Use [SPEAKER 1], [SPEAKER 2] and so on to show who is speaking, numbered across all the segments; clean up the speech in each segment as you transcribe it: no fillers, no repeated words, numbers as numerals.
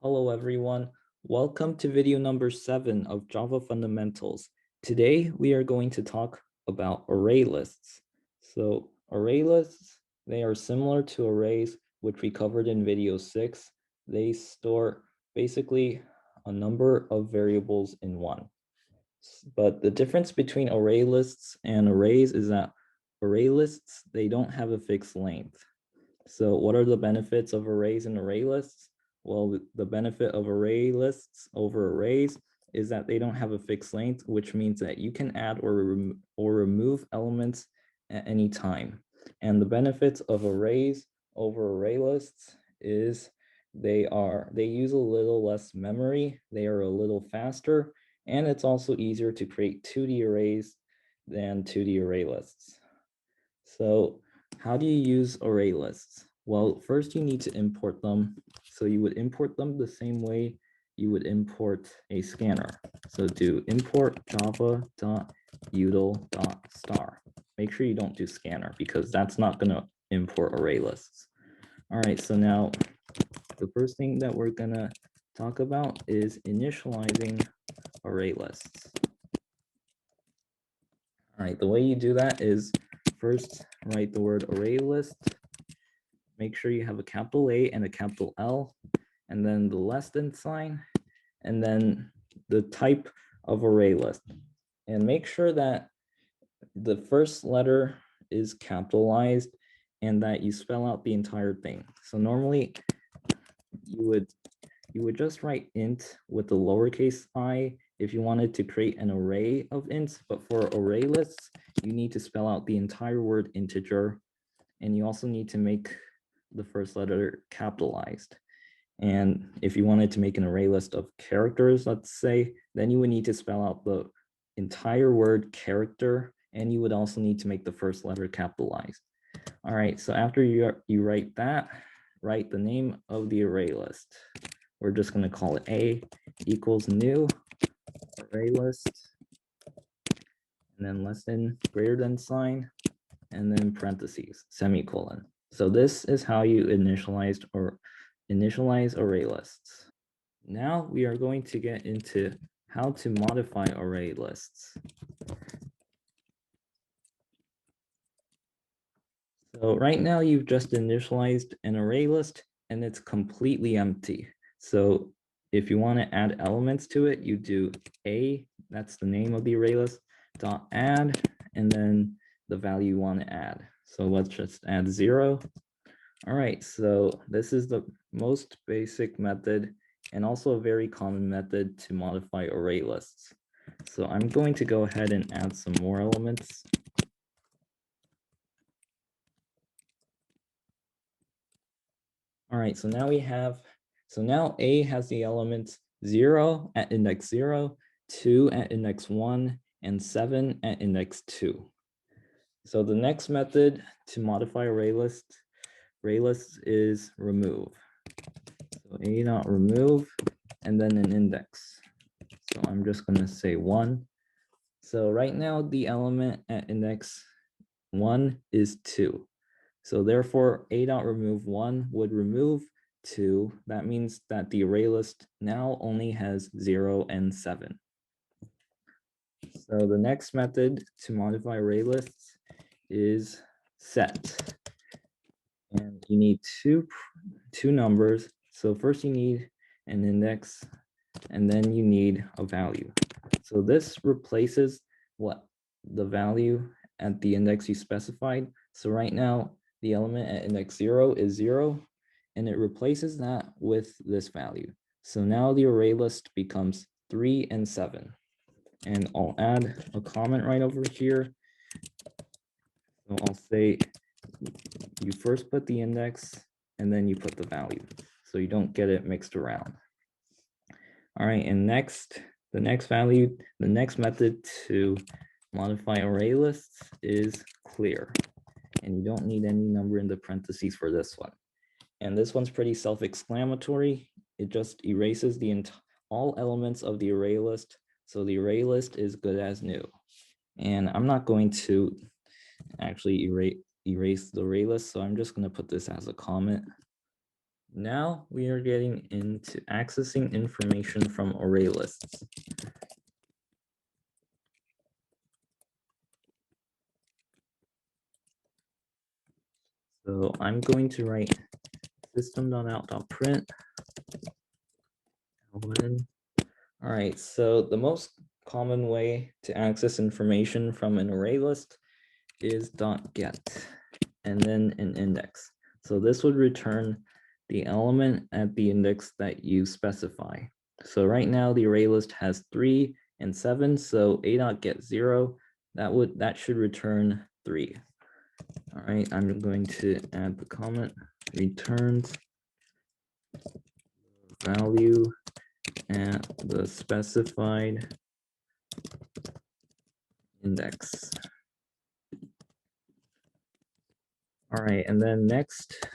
[SPEAKER 1] Hello, everyone. Welcome to video number 7 of Java Fundamentals. Today, we are going to talk about array lists. So array lists, they are similar to arrays, which we covered in video 6. They store basically a number of variables in one. But the difference between array lists and arrays is that array lists, they don't have a fixed length. So what are the benefits of arrays and array lists? Well, the benefit of array lists over arrays is that they don't have a fixed length, which means that you can add or remove elements at any time. And the benefits of arrays over array lists is they use a little less memory, they are a little faster, and it's also easier to create 2D arrays than 2D array lists. So how do you use array lists? Well, first you need to import them. So you would import them the same way you would import a scanner. So do import java.util.star. Make sure you don't do scanner because that's not going to import array lists. All right, so now the first thing that we're going to talk about is initializing array lists. All right, the way you do that is first write the word array list. Make sure you have a capital A and a capital L, and then the less than sign, and then the type of array list. And make sure that the first letter is capitalized and that you spell out the entire thing. So normally you would just write int with the lowercase I if you wanted to create an array of ints, but for array lists, you need to spell out the entire word integer, and you also need to make the first letter capitalized. And if you wanted to make an array list of characters, let's say, then you would need to spell out the entire word character, and you would also need to make the first letter capitalized. All right, so after you write that, write the name of the array list. We're just going to call it A equals new array list, and then less than greater than sign, and then parentheses, semicolon. So this is how you initialize array lists. Now we are going to get into how to modify array lists. So right now you've just initialized an array list and it's completely empty. So if you want to add elements to it, you do A, that's the name of the array list, dot add, and then the value you want to add. So let's just add 0. All right, so this is the most basic method and also a very common method to modify array lists. So I'm going to go ahead and add some more elements. All right, so now A has the elements 0 at index 0, 2 at index 1, and 7 at index 2. So the next method to modify array lists is remove. So A dot remove, and then an index. So I'm just going to say 1. So right now the element at index 1 is 2. So therefore, A dot remove 1 would remove 2. That means that the array list now only has 0 and 7. So the next method to modify array lists is set. And you need two numbers. So first you need an index, and then you need a value. So this replaces what the value at the index you specified. So right now, the element at index 0 is 0, and it replaces that with this value. So now the array list becomes 3 and 7. And I'll add a comment right over here. So I'll say you first put the index and then you put the value, so you don't get it mixed around. All right, and the next method to modify array lists is clear. And you don't need any number in the parentheses for this one. And this one's pretty self-explanatory. It just erases all elements of the array list. So the array list is good as new. And I'm not going to actually erase the array list, so I'm just going to put this as a comment. Now we are getting into accessing information from array lists. So I'm going to write system.out.print. All right, so the most common way to access information from an array list is .get and then an index. So this would return the element at the index that you specify. So right now the array list has 3 and 7, so a.get 0, that should return 3. All right, I'm going to add the comment returns value at the specified index. All right, and then next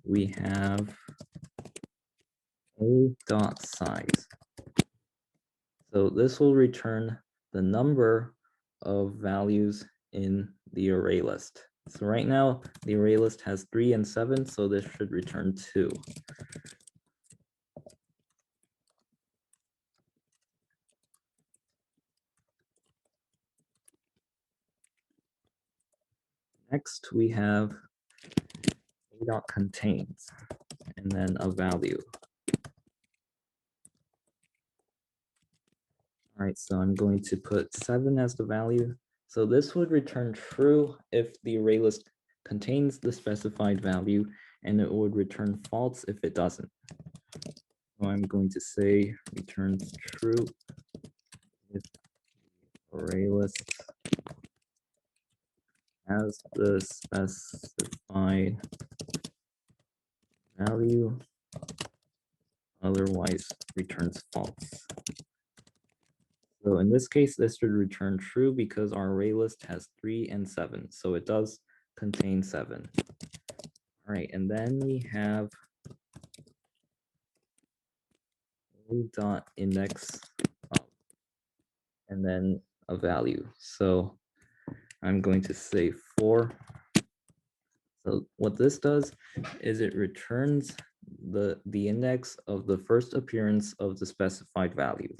[SPEAKER 1] we have a dot size. So this will return the number of values in the array list. So right now the array list has 3 and 7, so this should return 2. Next we have a dot contains and then a value. All right, so I'm going to put 7 as the value. So this would return true if the array list contains the specified value, and it would return false if it doesn't. So I'm going to say returns true if array list has the specified value, otherwise returns false. So in this case, this should return true because our array list has 3 and 7, so it does contain 7. All right, and then we have dot index and then a value. So I'm going to say 4. So what this does is it returns the index of the first appearance of the specified value.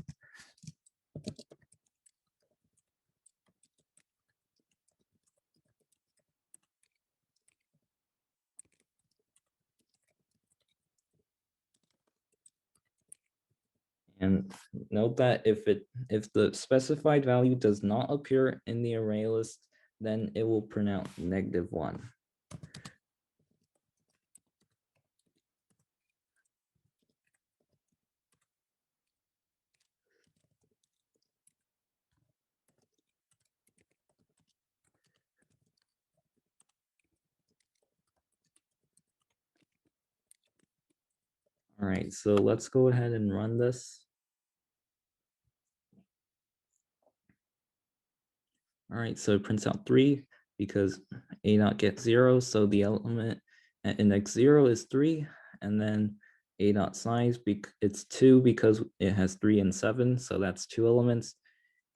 [SPEAKER 1] And note that if the specified value does not appear in the array list, then it will print out -1. All right, so let's go ahead and run this. All right, so it prints out 3 because a.get 0, so the element at index 0 is 3, and then a.size, it's 2 because it has 3 and 7, so that's 2 elements.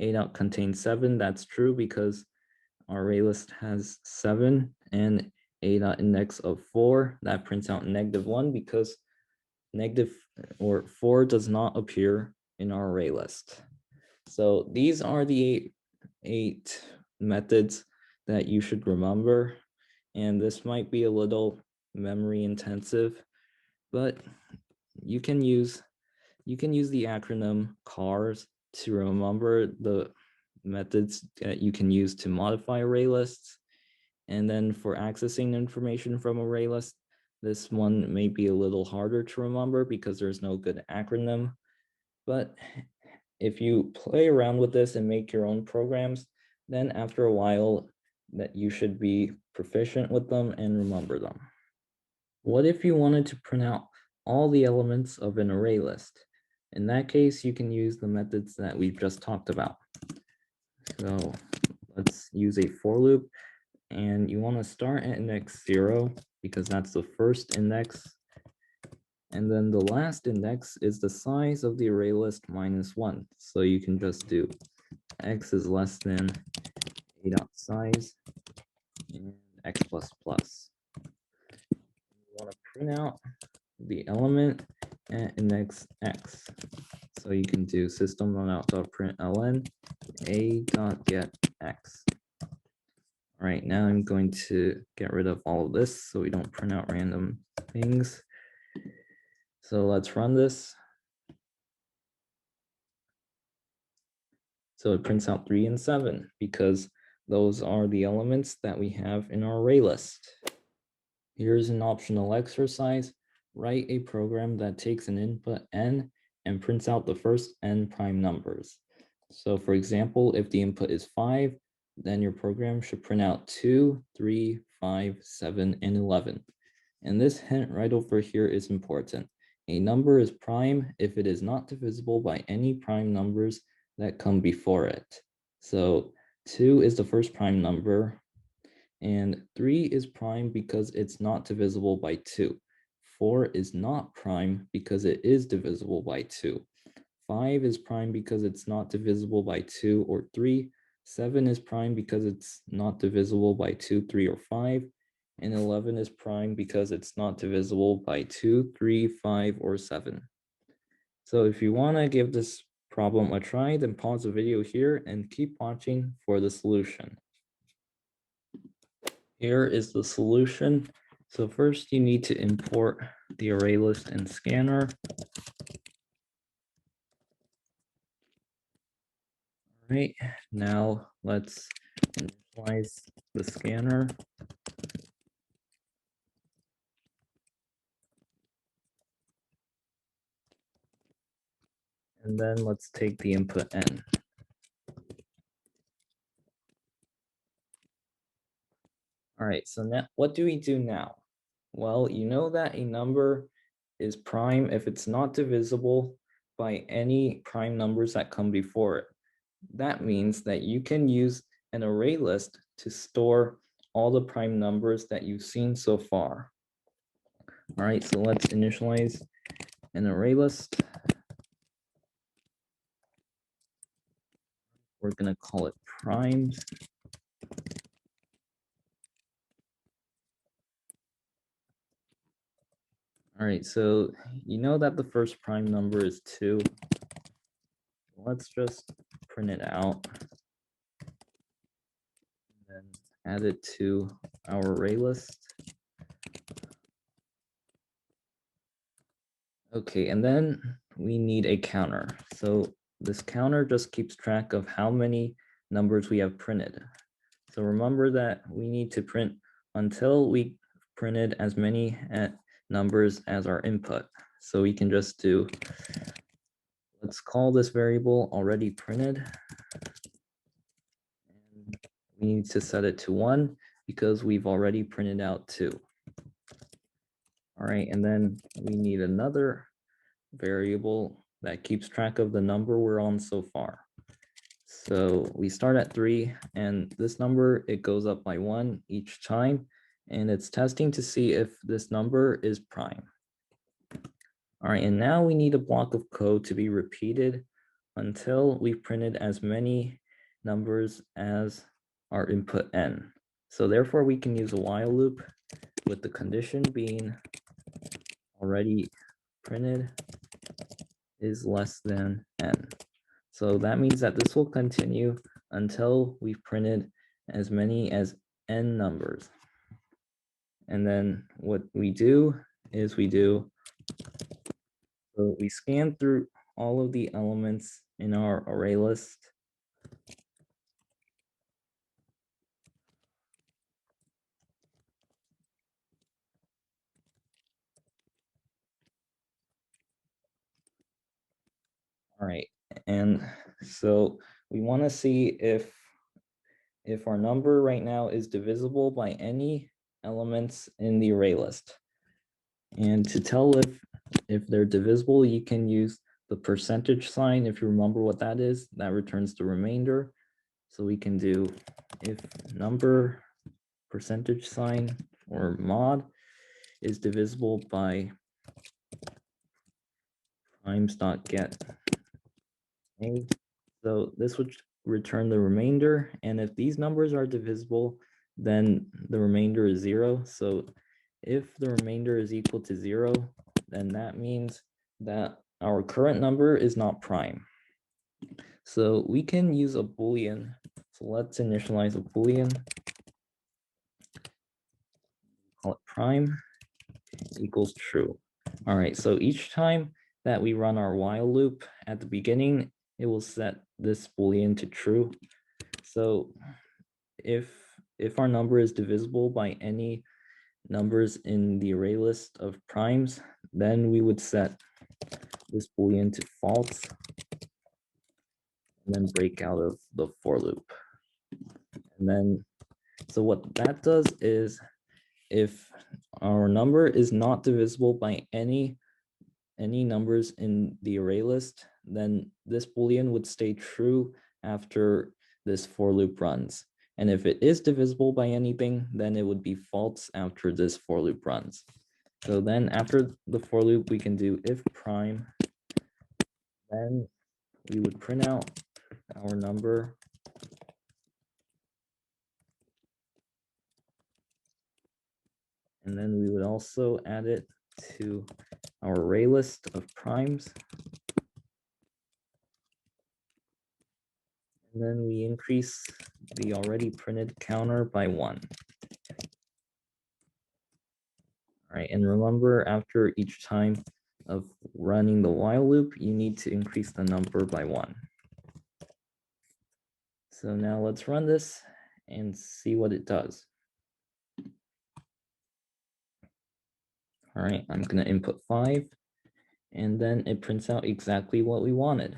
[SPEAKER 1] A.contains 7, that's true because our array list has 7, and a.index of 4, that prints out -1 because -4 does not appear in our array list. So these are the eight methods that you should remember, and this might be a little memory intensive, but you can use the acronym CARS to remember the methods that you can use to modify array lists. And then for accessing information from array lists, this one may be a little harder to remember because there's no good acronym, but if you play around with this and make your own programs, then after a while that you should be proficient with them and remember them. What if you wanted to print out all the elements of an array list? In that case, you can use the methods that we've just talked about. So let's use a for loop, and you want to start at index 0 because that's the first index. And then the last index is the size of the array list -1. So you can just do x is less than a.size and x++. You want to print out the element at index x. So you can do system.out.println a.get x. All right, now I'm going to get rid of all of this so we don't print out random things. So let's run this. So it prints out 3 and 7 because those are the elements that we have in our array list. Here's an optional exercise. Write a program that takes an input n and prints out the first n prime numbers. So for example, if the input is 5, then your program should print out 2, 3, 5, 7, and 11. And this hint right over here is important. A number is prime if it is not divisible by any prime numbers that come before it. So 2 is the first prime number, and 3 is prime because it's not divisible by 2. 4 is not prime because it is divisible by 2. 5 is prime because it's not divisible by 2 or 3. 7 is prime because it's not divisible by 2, 3, or 5. And 11 is prime because it's not divisible by 2, 3, 5, or 7. So if you want to give this problem a try, then pause the video here and keep watching for the solution. Here is the solution. So first you need to import the array list and scanner. All right, now let's initialize the scanner. And then let's take the input n. All right, so now what do we do now? Well, you know that a number is prime if it's not divisible by any prime numbers that come before it. That means that you can use an array list to store all the prime numbers that you've seen so far. All right, so let's initialize an array list. We're going to call it primes. All right, so you know that the first prime number is 2. Let's just print it out and then add it to our array list. Okay, and then we need a counter. So this counter just keeps track of how many numbers we have printed. So remember that we need to print until we printed as many numbers as our input. So we can just do, let's call this variable already printed. And we need to set it to 1 because we've already printed out 2. All right, and then we need another variable that keeps track of the number we're on so far. So we start at 3, and this number, it goes up by 1 each time, and it's testing to see if this number is prime. All right, and now we need a block of code to be repeated until we've printed as many numbers as our input n. So therefore, we can use a while loop with the condition being already printed is less than n. So that means that this will continue until we've printed as many as n numbers. And then what we do is so we scan through all of the elements in our array list. All right, and so we want to see if our number right now is divisible by any elements in the array list. And to tell if they're divisible, you can use the percentage sign. If you remember what that is, that returns the remainder. So we can do if number percentage sign or mod is divisible by primes.get a. So this would return the remainder. And if these numbers are divisible, then the remainder is 0. So if the remainder is equal to 0, then that means that our current number is not prime. So we can use a Boolean. So let's initialize a Boolean. Call it prime equals true. All right, so each time that we run our while loop at the beginning, it will set this Boolean to true. So if our number is divisible by any numbers in the array list of primes, then we would set this Boolean to false and then break out of the for loop. And then, so what that does is if our number is not divisible by any numbers in the array list, then this Boolean would stay true after this for loop runs. And if it is divisible by anything, then it would be false after this for loop runs. So then after the for loop, we can do if prime, then we would print out our number. And then we would also add it to our array list of primes. And then we increase the already printed counter by 1. All right, and remember, after each time of running the while loop, you need to increase the number by 1. So now let's run this and see what it does. All right, I'm going to input 5, and then it prints out exactly what we wanted.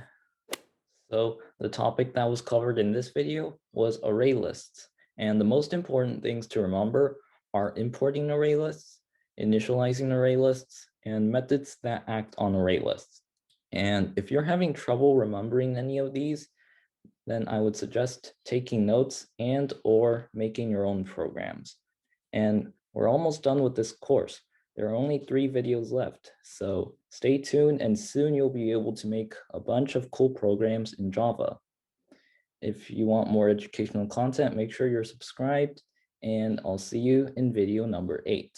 [SPEAKER 1] So the topic that was covered in this video was array lists. And the most important things to remember are importing array lists, initializing array lists, and methods that act on array lists. And if you're having trouble remembering any of these, then I would suggest taking notes and or making your own programs. And we're almost done with this course. There are only 3 videos left, so stay tuned and soon you'll be able to make a bunch of cool programs in Java. If you want more educational content, make sure you're subscribed, and I'll see you in video number 8.